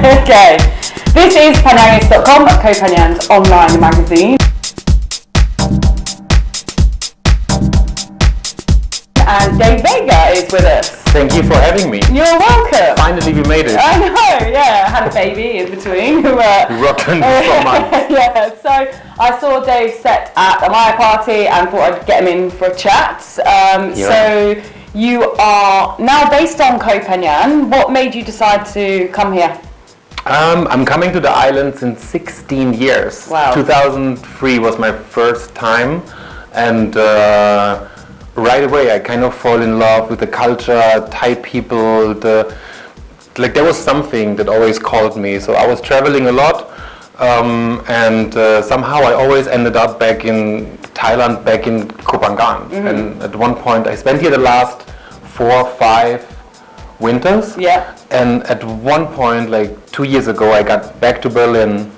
Okay. This is Phanganist.com, Koh Phangan's online magazine. And Dave Vega is with us. Thank you for having me. You're welcome. Finally we made it. I know, yeah. I had a baby in between. Rotten for months. Yeah, so I saw Dave set at a Maya party and thought I'd get him in for a chat. So you are now based on Koh Phangan. What made you decide to come here? I'm coming to the island since 16 years. Wow. 2003 was my first time, and right away I kind of fall in love with the culture, Thai people, there was something that always called me. So I was traveling a lot, and somehow I always ended up back in Thailand, back in Koh Phangan. Mm-hmm. And at one point I spent here the last 4 or 5 winters. Yeah. And at one point, like 2 years ago, I got back to Berlin,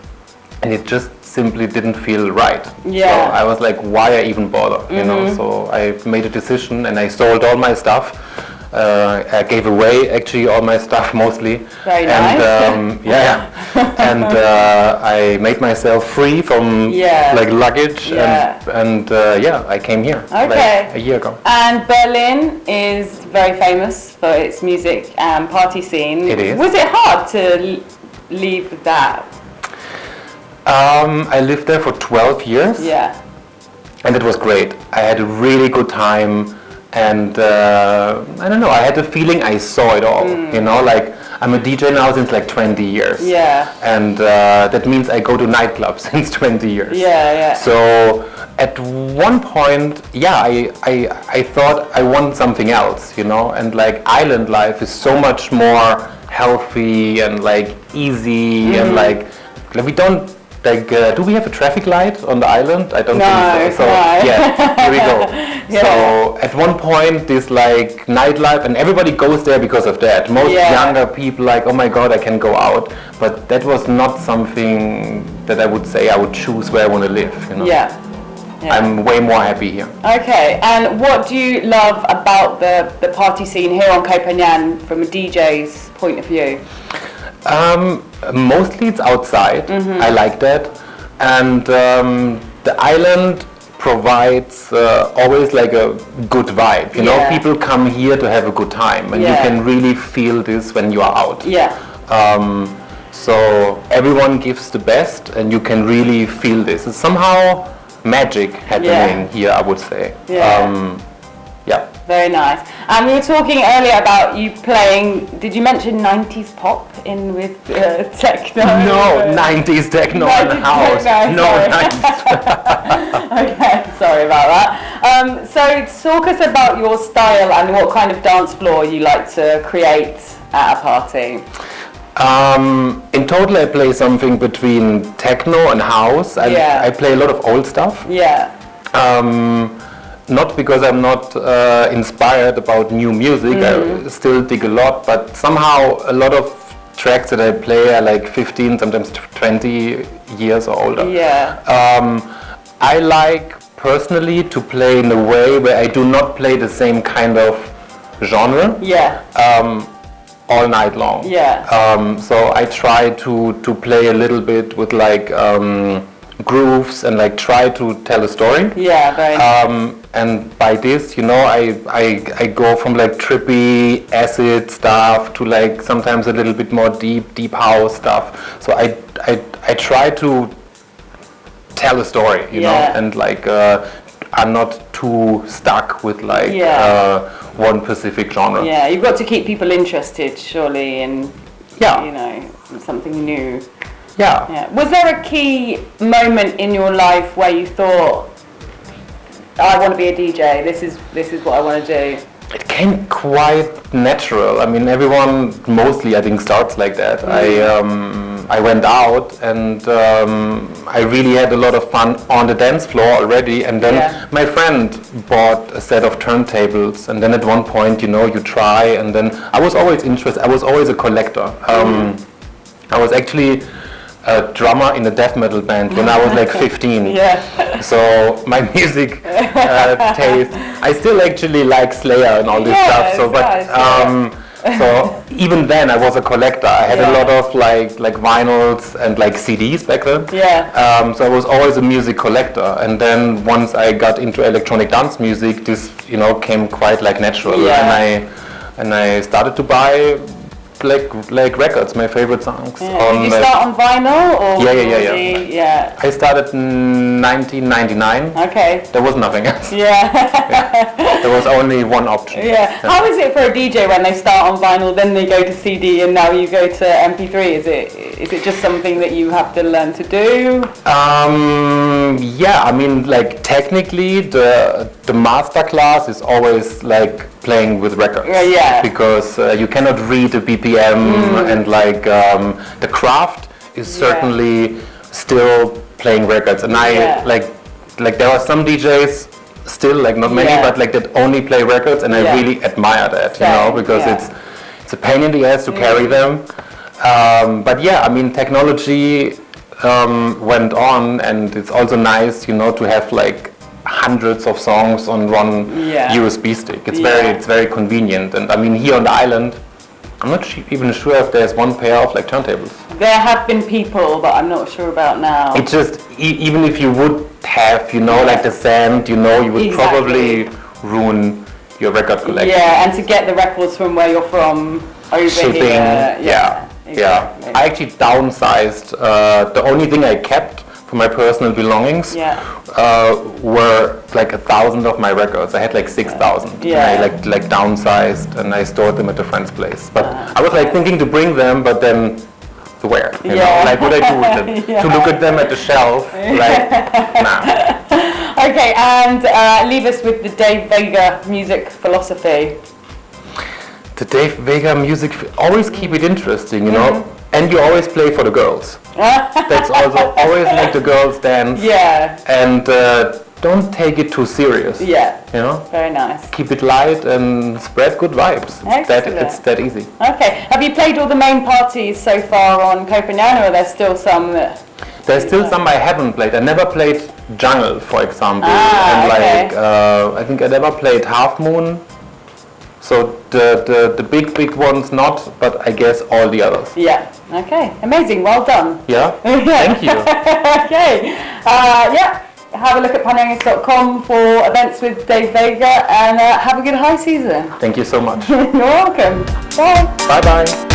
and it just simply didn't feel right. Yeah. So I was like, why I even bother? You know. So I made a decision, and I sold all my stuff. I gave away actually all my stuff mostly. Very nice. And I made myself free from like luggage, and I came here like a year ago. And Berlin is very famous for its music and party scene. It is. Was it hard to leave that? I lived there for 12 years. Yeah. And it was great. I had a really good time. And I don't know, I had the feeling I saw it all, you know, like I'm a DJ now since like 20 years. Yeah. And that means I go to nightclubs since 20 years. Yeah, yeah. So at one point, I thought I want something else, you know, and like island life is so much more healthy and like easy and like we don't do we have a traffic light on the island? I don't think so. So here we go. So at one point this like nightlife, and everybody goes there because of that. Most younger people like, oh my god, I can go out. But that was not something that I would say I would choose where I want to live, you know. Yeah. I'm way more happy here. Okay, and what do you love about the party scene here on Koh Phangan from a DJ's point of view? Mostly it's outside. I like that, and the island provides always like a good vibe. You know, people come here to have a good time, and you can really feel this when you are out. Yeah. So everyone gives the best, and you can really feel this. It's somehow magic happening here, I would say. Yeah. Very nice. And we were talking earlier about you playing, did you mention 90s pop in with techno? No, 90s techno and house. No, 90s. Okay, sorry about that. So talk us about your style and what kind of dance floor you like to create at a party. In total I play something between techno and house. I play a lot of old stuff. Yeah. Not because I'm not inspired about new music, I still dig a lot, but somehow a lot of tracks that I play are like 15, sometimes 20 years or older. Yeah. I like personally to play in a way where I do not play the same kind of genre all night long. Yeah. So I try to play a little bit with like grooves and like try to tell a story. Yeah, very nice. And by this, you know, I go from like trippy acid stuff to like sometimes a little bit more deep house stuff. So I try to tell a story, you know, and like I'm not too stuck with like one specific genre. Yeah, you've got to keep people interested, surely, in you know, something new. Yeah. Was there a key moment in your life where you thought, I want to be a DJ, this is what I want to do? It came quite natural. I mean, everyone mostly I think starts like that. I went out and I really had a lot of fun on the dance floor already, and then my friend bought a set of turntables, and then at one point, you know, you try, and then I was always interested. I was always a collector. I was actually a drummer in a death metal band when I was like 15. So my music taste, I still actually like Slayer and all this stuff. So, but So even then I was a collector. I had a lot of like vinyls and like CDs back then. Yeah. So I was always a music collector. And then once I got into electronic dance music, this came quite like natural. Yeah. And I started to buy like records, my favorite songs. Yeah. Did you start on vinyl or? Yeah. I started in 1999. Okay. There was nothing else. Yeah. There was only one option. Yeah. How is it for a DJ when they start on vinyl, then they go to CD, and now you go to MP3? Is it just something that you have to learn to do? Yeah. I mean, like technically, the master class is always like playing with records. Yeah. Because you cannot read the BPM and like the craft is certainly still playing records. And I like there are some DJs still, like not many, but like that only play records, and I really admire that, because it's a pain in the ass to carry them. But yeah, I mean, technology went on, and it's also nice, to have like hundreds of songs on one USB stick. It's very convenient. And I mean, here on the island, I'm not even sure if there's one pair of like turntables. There have been people, but I'm not sure about now. It's just even if you would have, like the sand, you would probably ruin your record collection. Yeah, and to get the records from where you're from over shipping, here. Exactly. I actually downsized. The only thing I kept for my personal belongings were like 1,000 of my records. I had like 6,000. And I like downsized, and I stored them at a friend's place. But I was like thinking to bring them, but then where? You know, like what I do with them? To look at them at the shelf, like nah. Okay, and leave us with the Dave Vega music philosophy. The Dave Vega music, always keep it interesting, and you always play for the girls. That's also always like the girls dance. Yeah. And don't take it too serious. Yeah. Very nice. Keep it light and spread good vibes. It's that easy. Okay. Have you played all the main parties so far on Koh Phangan, or are there still some that? There's still some I haven't played. I never played Jungle, for example, I think I never played Half Moon. So the big ones not, but I guess all the others. Yeah. Okay. Amazing. Well done. Yeah. Thank you. Okay. Have a look at Phanganist.com for events with Dave Vega, and have a good high season. Thank you so much. You're welcome. Bye. Bye bye.